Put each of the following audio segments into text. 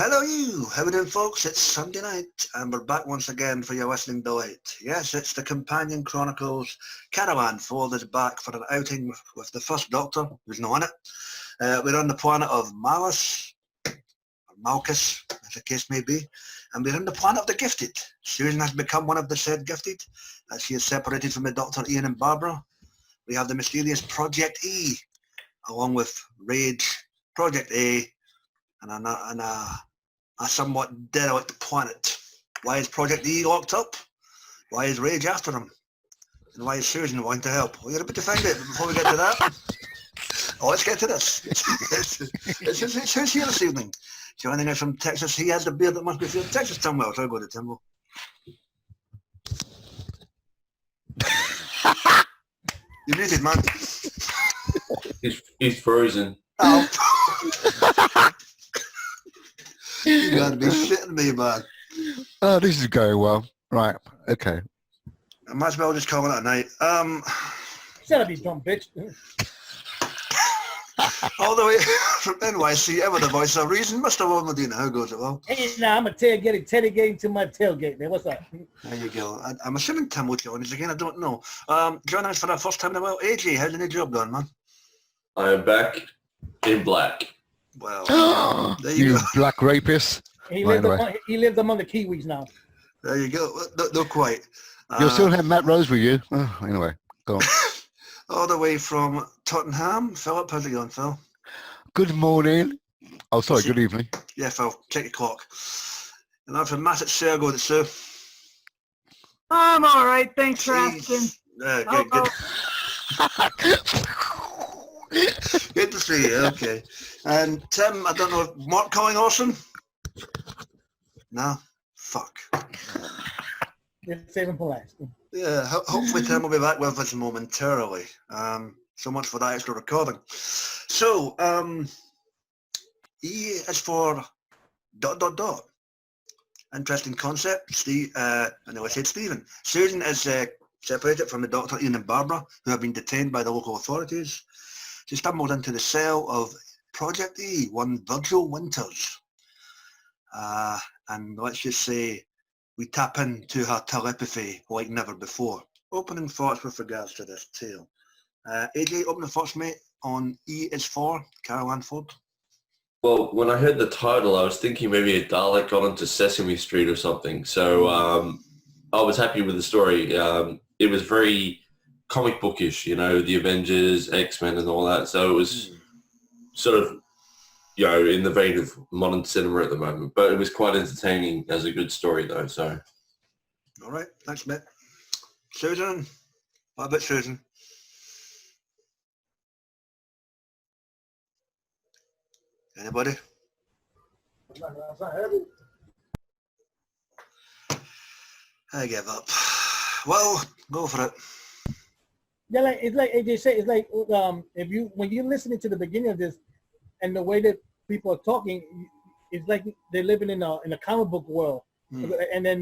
Hello you, how we doing folks? It's Sunday night and we're back once again for your listening delight. Yes, it's the Companion Chronicles Caravan folded back for an outing with the first Doctor, who's not on it. We're on the planet of Malkus, or Malkus, as the case may be, and we're on the planet of the Gifted. Susan has become one of the said Gifted, as she is separated from the Doctor, Ian and Barbara. We have the mysterious Project E, along with Rage, Project A, and a somewhat derelict planet. Why is Project E locked up? Why is Rage after him? And why is Susan wanting to help? Well, you're about to find out before we get to that. Oh, let's get to this. It's who's here this evening. Joining us from Texas, he has the beard that must be from Texas. Tim Wells, I'll go to Tim. You're muted, man. He's frozen. Oh. You gotta be shitting me, man. Oh, this is going well. Right, okay. I might as well just call it a night. Shut up, you dumb bitch. All the way from NYC, ever the voice of reason, Mr. Will Medina. How goes it, Will? Hey, now I'm a tailgating to my tailgate, man. What's up? There you go. I'm assuming Tim will join us again. I don't know. Joining us for the first time in a while, AJ, how's the new job going, man? I am back in black. Well, there you go. Black rapist. He lives among the Kiwis now. There you go. Not quite. You'll still have Matt Rose with you. Oh, anyway, go on. All the way from Tottenham, Philip. How's it going, Phil? Good morning. Oh, sorry, good evening. Yeah, Phil, check your clock. And I'm from Massett Sergo, that's Sue. I'm all right. Thanks for asking. Good. Good to see you. Okay. And Tim, I don't know if Mark calling awesome? No? Fuck. Save him for last. Yeah, hopefully Tim will be back with us momentarily. So much for that extra recording. So, E is for ... Interesting concept. I know I said Stephen. Susan is separated from the Doctor, Ian and Barbara, who have been detained by the local authorities. She stumbled into the cell of Project E, one Virgil Winters. And let's just say we tap into her telepathy like never before. Opening thoughts with regards to this tale. AJ, opening thoughts, mate, on E is for Caroline Ford. Well, when I heard the title, I was thinking maybe a Dalek got onto Sesame Street or something. So I was happy with the story. It was very comic bookish, you know, the Avengers, X-Men and all that. So it was sort of, you know, in the vein of modern cinema at the moment. But it was quite entertaining as a good story, though. So. All right, thanks, mate. Susan, what about Susan? Anybody? I give up. Well, go for it. Yeah, like it's like AJ said, it's like when you're listening to the beginning of this and the way that people are talking, it's like they're living in a comic book world. And then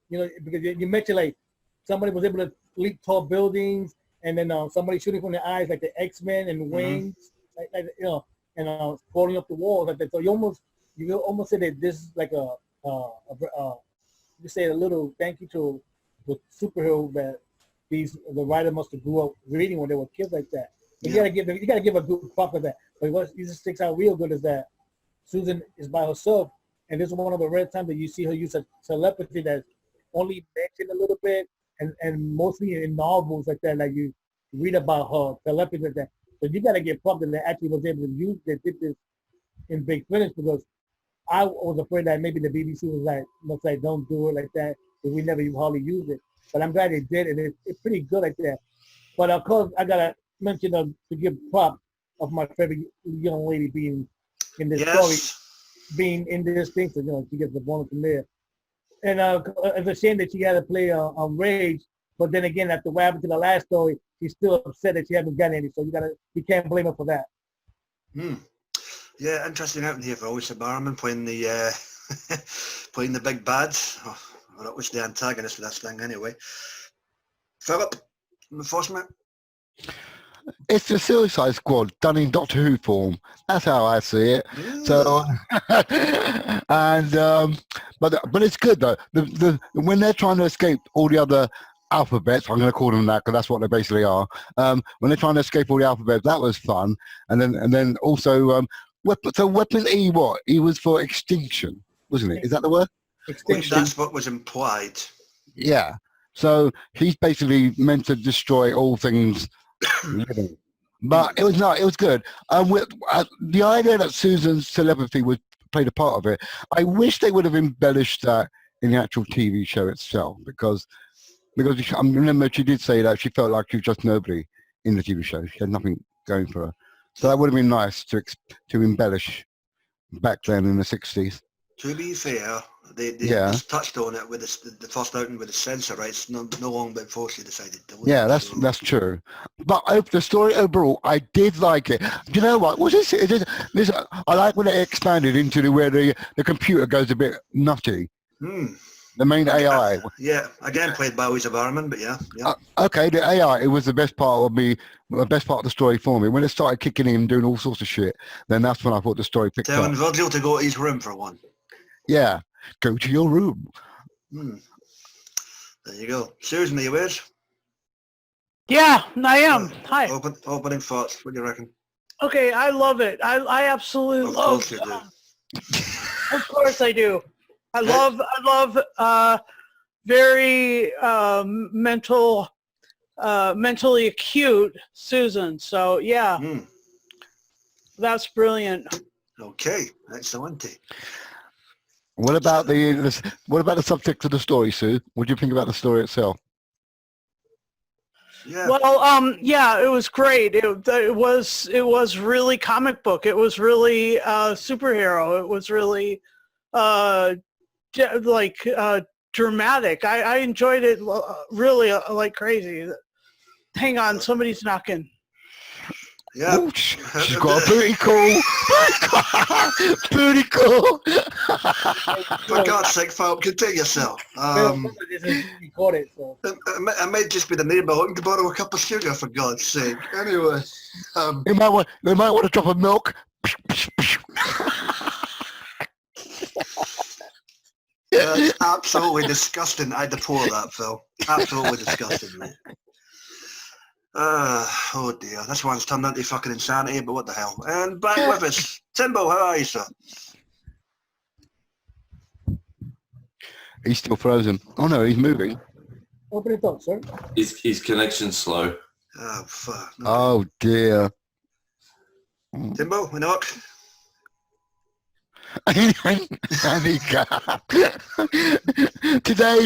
you know, because you mentioned like somebody was able to leap tall buildings, and then somebody shooting from the eyes like the X-Men and wings, like you know, and falling up the walls like that. So you almost say that this is like you say a little thank you to the superhero that the writer must have grew up reading when they were kids like that. You gotta give a good prop for that. But what just sticks out real good is that Susan is by herself, and this is one of the rare times that you see her use a telepathy that's only mentioned a little bit, and mostly in novels like that, like you read about her telepathy like that. So you gotta get prop that actually was able to use. They did this in Big Finish, because I was afraid that maybe the BBC was like, don't do it like that, because we never hardly used it. But I'm glad they did, and it's pretty good like that. But of course, I gotta mention to give prop of my favorite young lady being in this story, being in this thing. So you know, she gets the bonus from there. And it's a shame that she had to play on Rage. But then again, after what happened to the last story, she's still upset that she hasn't gotten any. So you can't blame her for that. Yeah, interesting outing here for Alicia Barman playing the playing the big bad, or at least the antagonist of this thing anyway. Philip, enforcement. it's the Suicide Squad done in Doctor Who form. That's how I see it. So, and but it's good though. When they're trying to escape all the other alphabets, I'm going to call them that because that's what they basically are. When they're trying to escape all the alphabets, that was fun. And then also, weapon E, what? E was for extinction, wasn't it? Is that the word? Extinction. That's what was implied. Yeah. So he's basically meant to destroy all things living. But it was not. It was good. The idea that Susan's telepathy was played a part of it, I wish they would have embellished that in the actual TV show itself, because I remember she did say that she felt like she was just nobody in the TV show. She had nothing going for her. So that would have been nice to embellish back then in the 60s. To be fair, they just touched on it with the first outing with the censor rights not long before she decided to leave. Yeah, that's true. But the story overall, I did like it. Do you know what? I like when it expanded into where the computer goes a bit nutty. The main AI. Yeah, again played by Lisa Barman, but yeah. Okay, the AI, it was the best part of the story for me. When it started kicking in and doing all sorts of shit, then that's when I thought the story picked up. Telling Virgil to go to his room for one. Yeah, go to your room. There you go. Susan, are you with? Yeah, I am. Hi. Opening thoughts. What do you reckon? Okay, I love it. I absolutely love. Of course you do. Of course I do. I love very mentally acute Susan. So yeah, that's brilliant. Okay, excellent. What about the subject of the story, Sue? What do you think about the story itself? Yeah. Well, yeah, it was great. It was really comic book. It was really superhero. It was really dramatic. I enjoyed it really like crazy. Hang on, somebody's knocking. Yeah. Ooh, she's got a booty call. Booty call. For God's sake, Phil, contain yourself. Recorded, so. I might just be the neighbour looking to borrow a cup of sugar, for God's sake. Anyway. They might want a drop of milk. That's absolutely disgusting. I deplore that, Phil. Absolutely disgusting, mate. Oh dear, this one's turned into fucking insanity, but what the hell. And back with us, Timbo, how are you, sir? He's still frozen. Oh no, he's moving. Open it up, sir. His connection's slow. Oh, fuck. No. Oh dear. Timbo, we knock. Today's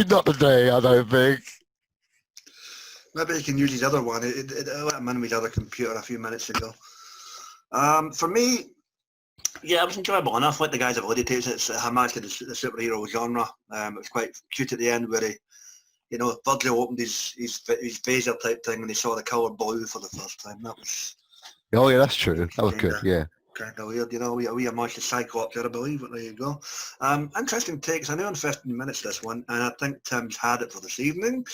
not the day, I don't think. Maybe he can use his other one. I let him in with his other computer a few minutes ago. For me, yeah, it was enjoyable enough. Like the guys have alluded to, it's a homage to the superhero genre. It was quite cute at the end where he, Virgil opened his phaser type thing and he saw the colour blue for the first time. That was... Oh yeah, that's true. That was good, yeah. Kind of weird, we homage to Cyclops there, I believe, but there you go. Interesting takes. I know in 15 minutes this one, and I think Tim's had it for this evening.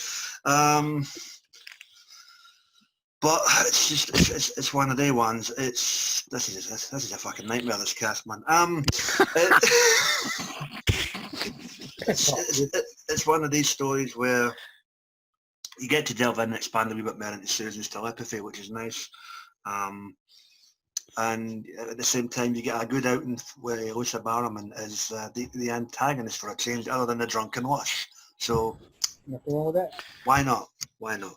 But it's just it's one of the ones. This is a fucking nightmare, this cast, man. It's one of these stories where you get to delve in and expand a wee bit more into Susan's telepathy, which is nice. And at the same time, you get a good outing where Lisa Barrowman is the antagonist for a change, other than the drunken lush. So, nothing wrong with that. Why not? Why not?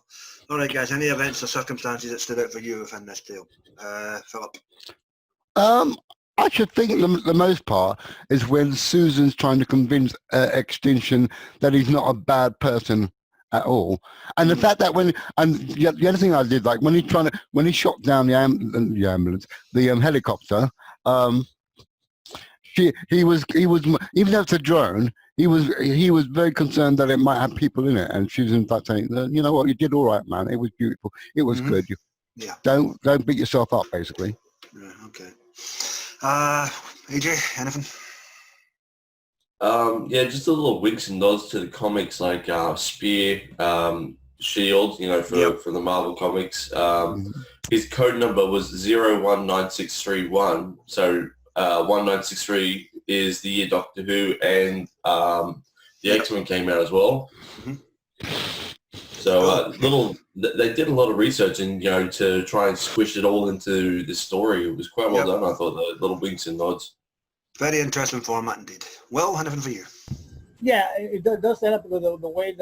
All right, guys. Any events or circumstances that stood out for you within this tale, Philip? I should think the most part is when Susan's trying to convince Extinction that he's not a bad person at all, and the fact that the other thing I did like when he shot down the ambulance, the helicopter, he was even though it's a drone, he was very concerned that it might have people in it, and she was in fact saying, you know what, you did all right, man. It was beautiful. It was good. Yeah. Don't beat yourself up, basically. Yeah. Okay. AJ, anything? Yeah, just a little winks and nods to the comics, like Spear. shield, you know, for the Marvel comics. His code number was 019631. So 1963 is the year Doctor Who and the X-Men came out as well. So they did a lot of research and, you know, to try and squish it all into this story. It was quite well done, I thought, the little winks and nods. Very interesting format indeed. Well, anything for you? Yeah, it does set up the way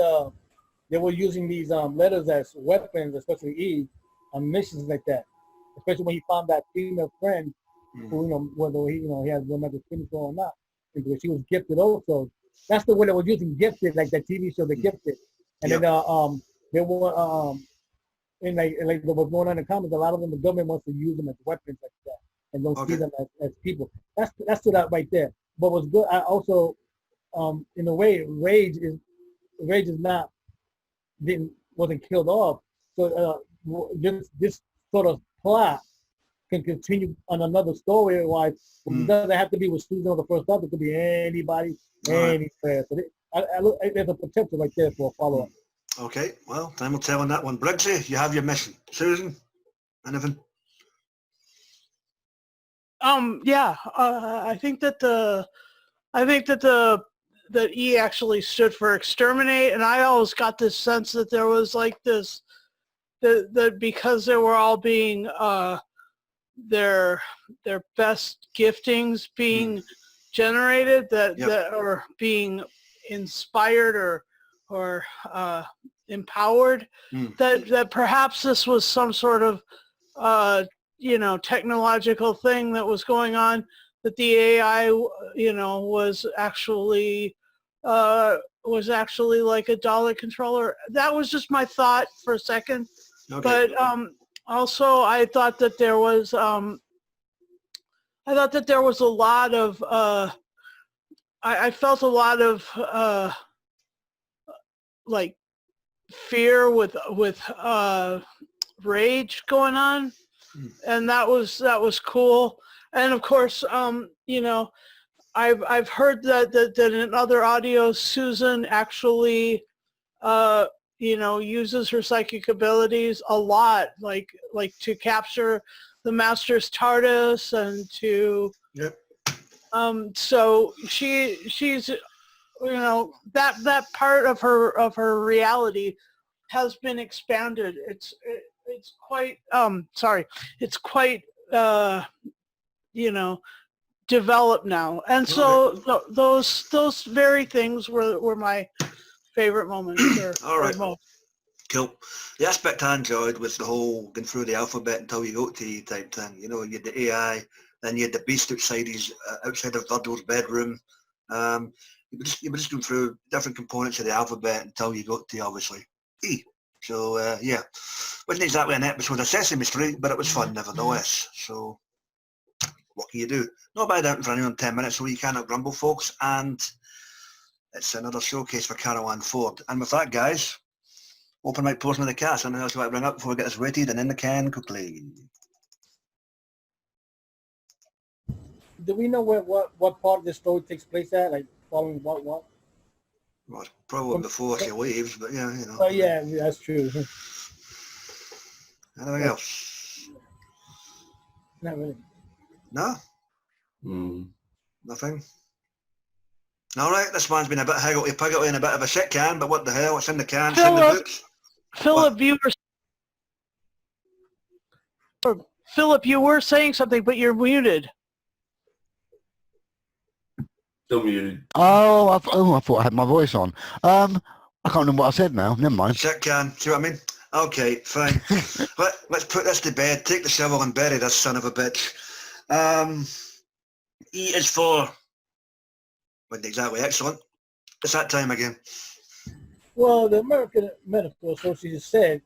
they were using these letters as weapons, especially Eve, on missions like that. Especially when he found that female friend, who, you know, whether he has romantic feelings for or not, because she was gifted also. That's the way they were using gifted, like that TV show, The Gifted. And then they were and like what was going on in the comics, a lot of them the government wants to use them as weapons like that, and don't see them as people. That stood out right there. But what's good, I also in a way, Rage is not wasn't killed off. So this sort of plot can continue on another story. Wise, it doesn't have to be with Susan or the First Doctor. It could be anybody, anywhere. So there's a potential right there for a follow-up. Okay, well, time will tell on that one. Briggsy, you have your mission. Susan, anything? Yeah, I think that that E actually stood for exterminate, and I always got this sense that there was like this that because they were all being their best giftings being generated, that or being inspired or empowered, that perhaps this was some sort of technological thing that was going on, that the AI was actually like a Dalek controller. That was just my thought for a second. Okay. But also I thought that there was a lot of I felt a lot of like fear with Rage going on, and that was cool. And of course, I've heard that in other audios, Susan actually uses her psychic abilities a lot, like to capture the Master's TARDIS and to so she's that part of her reality has been expanded. It's quite it's quite developed now, and so those very things were my favorite moments. All right. Cool. The aspect I enjoyed was the whole going through the alphabet until you got to E type thing. You had the AI, then you had the beast outside of Virgil's bedroom. You were just going through different components of the alphabet until you got to obviously E. So wasn't exactly an episode of Sesame Street, but it was fun nevertheless. So what can you do? Not bad out for anyone 10 minutes, so you cannot grumble, folks. And it's another showcase for Caravan Ford. And with that, guys, open mic portion of the cast. Anything else you want to bring up before we get this rated and in the can quickly? Do we know what part of the story takes place at? Like following what? Well, probably before she leaves, but yeah, Oh yeah, that's true. Anything else? Not really. No? Nothing? All right, this man's been a bit higgledy-piggledy and a bit of a shit can, but what the hell? What's in the can? It's in the books. Philip, you were saying something, but you're muted. Still muted. Oh, I thought I had my voice on. I can't remember what I said now. Never mind. Shit can. See what I mean? Okay, fine. Let's put this to bed. Take the shovel and bury this son of a bitch. E is for... Wasn't exactly excellent. It's that time again. Well, the American Medical Association said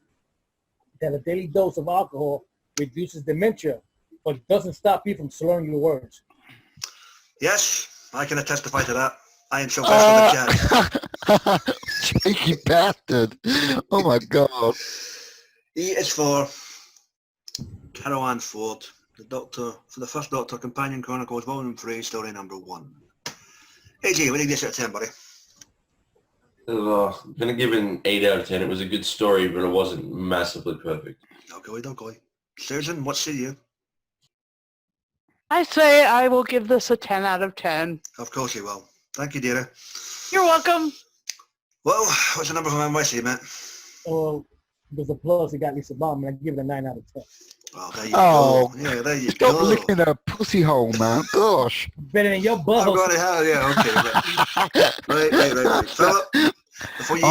that a daily dose of alcohol reduces dementia, but doesn't stop you from slurring your words. Yes, I can testify to that. I am Sylvester the Cat. Cheeky bastard. Oh my God. E is for Caravan Ford, for the First Doctor, Companion Chronicles Volume 3, Story number 1. AJ, what did you get out of 10, buddy? I'm going to give it an 8 out of 10. It was a good story, but it wasn't massively perfect. Don't go. Susan, what say you? I say I will give this a 10 out of 10. Of course you will. Thank you, dearie. You're welcome. Well, what's the number from NYC, mate? Oh, there's a plus. He got Lisa Bomb, and I give it a 9 out of 10. Oh, there you Oh, go. Yeah, there you Stop go. licking a pussy hole, man. Gosh. Better than your I'm butthole. going to hell, yeah, okay. Right. Philip, before you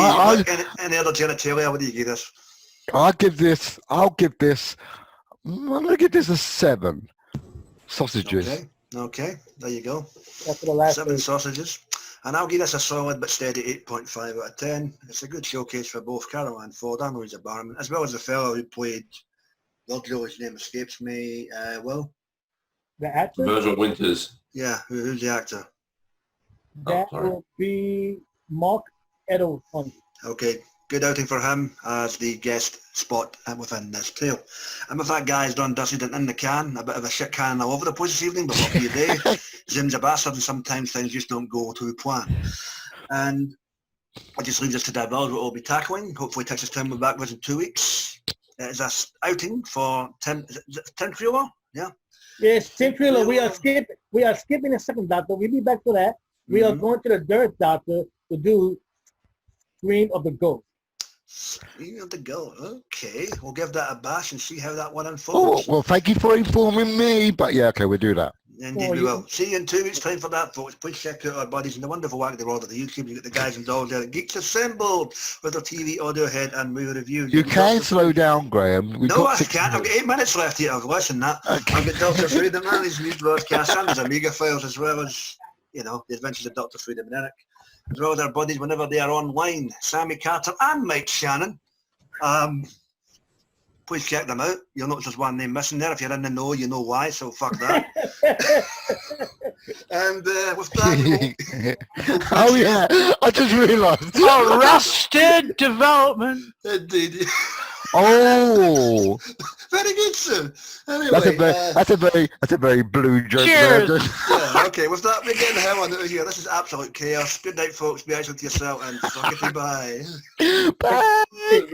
any other genitalia, what do you give this? I'm going to give this a 7. Sausages. Okay, there you go. That's the last 7 one. sausages. And I'll give this a solid but steady 8.5 out of 10. It's a good showcase for both Caravan Ford and Louisa Barman, as well as the fellow who played, well, his name escapes me, Will. The actor? Virgil Winters. Yeah, who's the actor? That sorry. will be Mark Edelman. Okay, good outing for him as the guest spot within this tale. And with that, guys, done dusted and in the can, a bit of a shit can all over the place this evening, but what can you do? Zim's a bastard and sometimes things just don't go to plan. And it just leaves us to divulge what we'll be tackling. Hopefully Texas Town will be back with us in 2 weeks. It's a outing for Tim Creola, yeah? Yes, Tim Thriller. We are skipping the second doctor. We'll be back for that. We are going to the third doctor to do Scream of the Ghost. Scream of the Ghost, okay. We'll give that a bash and see how that one Oh, unfolds. well, thank you for informing me. But yeah, okay, we'll do that. Indeed we will. See you in 2 weeks' time for that, folks. Please check out our buddies in the wonderful Wacky World of the YouTube. You get the guys and dolls there at Geeks Assembled with their TV, audio head and movie review. You can slow down, Graham. No, I can't. I've got 8 minutes left here. I've listened that. Okay. I've got Dr. Freedom and his new broadcast and his Amiga files, as well as, you know, the adventures of Dr. Freedom and Eric, as well as our buddies whenever they are online, Sammy Carter and Mike Shannon. Please check them out. You'll notice there's one name missing there. If you're in the know, you know why, so fuck that. And with that, Oh yeah, I just realised. Arrested Development. indeed. Oh, Very good, sir. Anyway, that's a very blue joke. Cheers. There. yeah, okay, with that, we're getting the hell on out of here. This is absolute chaos. Good night, folks. Be excellent to yourself and fuck it, bye. Bye.